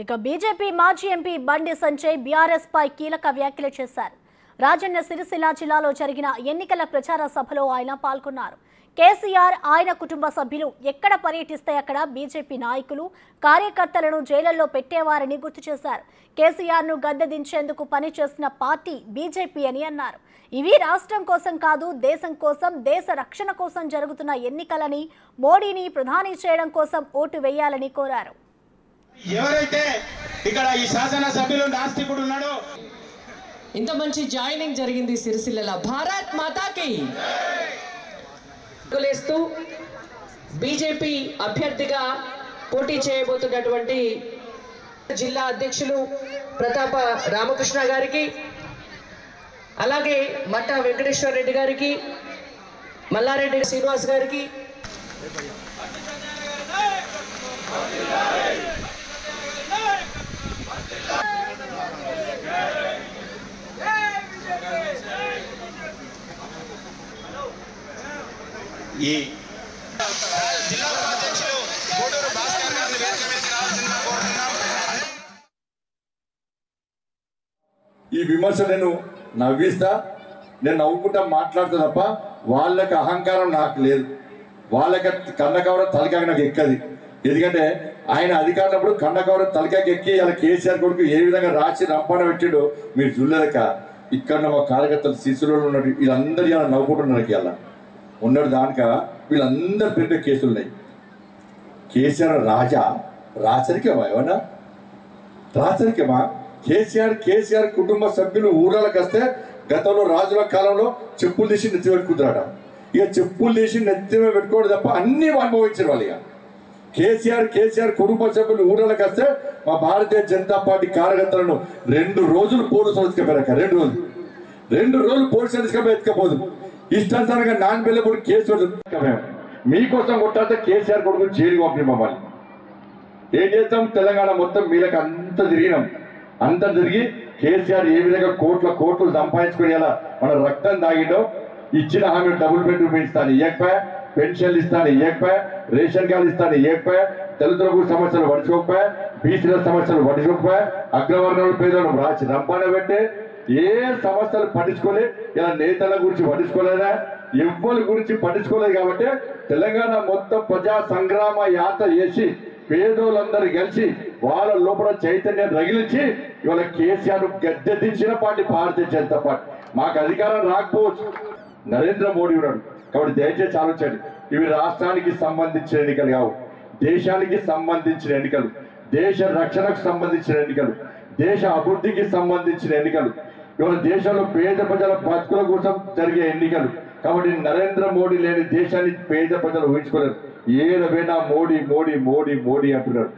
ఇక బీజేపీ మాజీ MP Bandi Sanjay BRS పై కీలక వ్యాఖ్యలు చేశారు. రాజన్న సిరిసిల్ల జిల్లాలో జరిగిన ఎన్నికల ప్రచార సభలో ఆయన పాల్గొన్నారు. కేసీఆర్ ఆయన కుటుంబ సభ్యులు ఎక్కడ పర్యటిస్తే అక్కడ బీజేపీ నాయకులు కార్యకర్తలను జైళ్లలో పెట్టేవారని గుర్తు చేశారు. కేసీఆర్ ను గద్దెదించేందుకు పనిచేసిన పార్టీ బీజేపీ అని అన్నారు. ఇవి రాష్ట్రం కోసం కాదు, దేశం కోసం, దేశ రక్షణ కోసం జరుగుతున్న ఎన్నికలని, మోడీని ప్రధాని చేయడం కోసం ఓటు వేయాలని కోరారు. ఎవరైతే ఇక్కడ ఈ శాసన సభ్యులు నాస్తికుడు ఉన్నాడో, ఇంత మంచి జాయినింగ్ జరిగింది సిరిసిల్లలో. భారత్ మాతాకి లేస్తూ బీజేపీ అభ్యర్థిగా పోటీ చేయబోతున్నటువంటి జిల్లా అధ్యక్షులు ప్రతాప రామకృష్ణ గారికి, అలాగే మట్ట వెంకటేశ్వర రెడ్డి గారికి, మల్లారెడ్డి శ్రీనివాస్ గారికి, ఈ జిల్లా అధ్యక్షులు కోడూరు భాస్కర్ గారిని వేదిక మీదకి రావాల్సిందిగా కోరుతున్నాం. ఈ విమర్శ నేను నవ్విస్తా, నేను నవ్వుకుంటా మాట్లాడుతా తప్ప వాళ్ళకి అహంకారం నాకు లేదు. వాళ్ళకి కన్నకవరం తలకాయ నాకు ఎక్కది. ఎందుకంటే ఆయన అధికారులప్పుడు కన్నకవరం తలకాయకి ఎక్కి అలా కేసీఆర్ కొడుకు ఏ విధంగా రాసి రంపాన పెట్టిండో మీరు చూడలేక ఇక్కడ మా కార్యకర్తలు శిశువులు ఉన్నట్టు వీళ్ళందరూ ఇలా నవ్వుకుంటున్నారు. ఇలా ఉన్నాడు దానిక వీళ్ళందరి పేరు కేసులు ఉన్నాయి. కేసీఆర్ రాచరికమా? ఏమన్నా రాచరికమా? కేసీఆర్ కుటుంబ సభ్యులు ఊళ్ళకి వస్తే గతంలో రాజుల కాలంలో చెప్పులు తీసి నెత్తి పెట్టుకుంటారట. ఇక చెప్పులు తీసి నెత్తి పెట్టుకోవడం తప్ప అన్నీ అనుభవించారు వాళ్ళు. ఇక కేసీఆర్ కుటుంబ సభ్యులు ఊళ్ళకి వస్తే మా భారతీయ జనతా పార్టీ కార్యకర్తలను 2 రోజులు పోలీసులు ఎత్తుకపోయాక 2 రోజులు పోలీసులు ఎత్తుకపోదు. ఇష్టానుసారంగా నాన్ బెల్లబుల్ కేసు మీకోసం కొట్టాస్తే కేసీఆర్ కొడుకు జైలు పంపి మమ్మల్ని ఏం చేస్తాం? తెలంగాణ మొత్తం మీలకు అంత తిరిగి కేసీఆర్ ఏ విధంగా కోట్లు సంపాదించుకుని ఎలా మన రక్తం తాగిండో, ఇచ్చిన హామీ డబుల్ బెడ్రూమ్ ఇస్తాను ఇవ్వకపోయా, పెన్షన్లు ఇస్తాను ఇవ్వకపోయా, రేషన్ కార్డు ఇస్తాను ఇవ్వకపోయా, దళితుల సమస్యలు పడుచుకోకపోయా, బీసీల సమస్యలు పడుచుకోకపోయా, అగ్రవర్ణాల పేదలను రాసి రంపాన పెట్టే ఏ సమస్యలు పట్టించుకోలే. ఇలా నేతల గురించి పట్టించుకోలేదా? ఎవ్వరి గురించి పట్టించుకోలేదు. కాబట్టి తెలంగాణ మొత్తం ప్రజా సంగ్రామ యాత్ర చేసి పేదోళ్ళందరూ కలిసి వాళ్ళ లోపల చైతన్యం రగిలించి ఇవాళ కేసీఆర్ గద్దెదించిన పార్టీ భారతీయ జనతా పార్టీ. మాకు అధికారం రాకపోవచ్చు, నరేంద్ర మోడీ ఉన్నాడు. కాబట్టి దయచేసి ఆలోచించండి. ఇవి రాష్ట్రానికి సంబంధించిన ఎన్నికలు కావు, దేశానికి సంబంధించిన ఎన్నికలు, దేశ రక్షణకు సంబంధించిన ఎన్నికలు, దేశ అభివృద్ధికి సంబంధించిన ఎన్నికలు, ఇవాళ దేశంలో పేద ప్రజల బతుకుల కోసం జరిగే ఎన్నికలు. కాబట్టి నరేంద్ర మోడీ లేని దేశాన్ని పేద ప్రజలు ఊహించుకోలేరు. ఏదైనా మోడీ మోడీ మోడీ మోడీ అంటున్నారు.